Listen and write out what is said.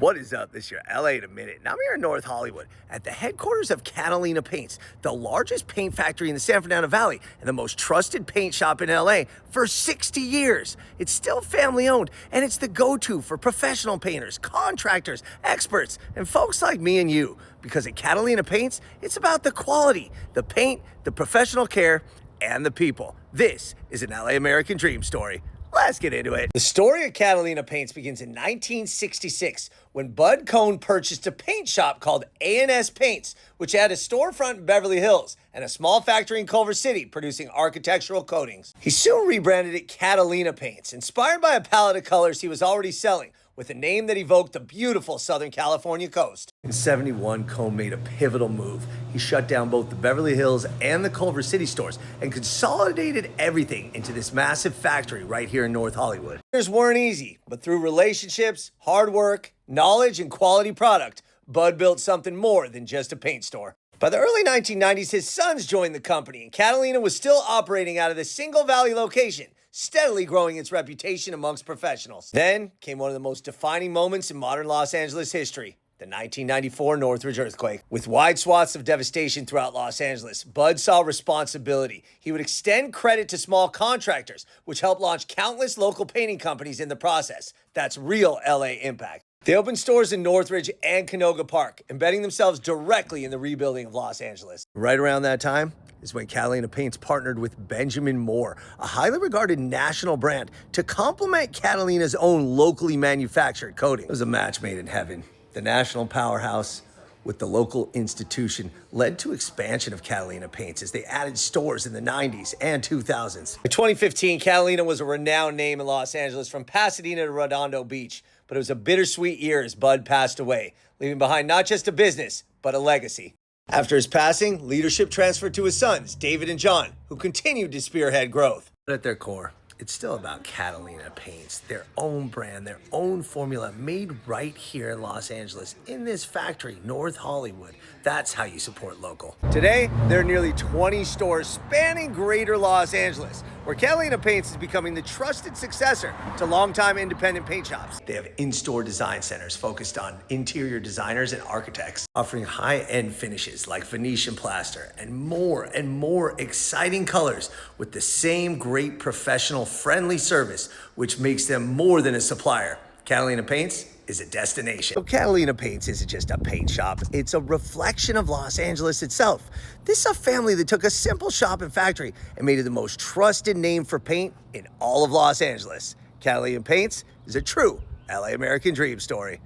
What is up? This year, LA in a minute, and I'm here in North Hollywood at the headquarters of Catalina Paints, the largest paint factory in the San Fernando Valley and the most trusted paint shop in LA for 60 years. It's still family owned, and it's the go-to for professional painters, contractors, experts, and folks like me and you. Because at Catalina Paints, it's about the quality, the paint, the professional care, and the people. This is an LA American dream story. Let's get into it. The story of Catalina Paints begins in 1966 when Bud Cohn purchased a paint shop called A&S Paints, which had a storefront in Beverly Hills and a small factory in Culver City producing architectural coatings. He soon rebranded it Catalina Paints, inspired by a palette of colors he was already selling, with a name that evoked the beautiful Southern California coast. In '71, Cohn made a pivotal move. He shut down both the Beverly Hills and the Culver City stores and consolidated everything into this massive factory right here in North Hollywood. Things weren't easy, but through relationships, hard work, knowledge, and quality product, Bud built something more than just a paint store. By the early 1990s, his sons joined the company, and Catalina was still operating out of the Single Valley location, steadily growing its reputation amongst professionals. Then came one of the most defining moments in modern Los Angeles history, the 1994 Northridge earthquake. With wide swaths of devastation throughout Los Angeles, Bud saw responsibility. He would extend credit to small contractors, which helped launch countless local painting companies in the process. That's real LA impact. They opened stores in Northridge and Canoga Park, embedding themselves directly in the rebuilding of Los Angeles. Right around that time is when Catalina Paints partnered with Benjamin Moore, a highly regarded national brand, to complement Catalina's own locally manufactured coating. It was a match made in heaven. The national powerhouse with the local institution led to expansion of Catalina Paints as they added stores in the 90s and 2000s. In 2015, Catalina was a renowned name in Los Angeles, from Pasadena to Redondo Beach, but it was a bittersweet year as Bud passed away, leaving behind not just a business, but a legacy. After his passing, leadership transferred to his sons, David and John, who continued to spearhead growth. But at their core, it's still about Catalina Paints, their own brand, their own formula, made right here in Los Angeles, in this factory, North Hollywood. That's how you support local. Today, there are nearly 20 stores spanning greater Los Angeles, where Catalina Paints is becoming the trusted successor to longtime independent paint shops. They have in-store design centers focused on interior designers and architects, offering high-end finishes like Venetian plaster and more exciting colors with the same great professional friendly service, which makes them more than a supplier. Catalina Paints is a destination. So Catalina Paints isn't just a paint shop, it's a reflection of Los Angeles itself. This is a family that took a simple shop and factory and made it the most trusted name for paint in all of Los Angeles. Catalina Paints is a true LA American dream story.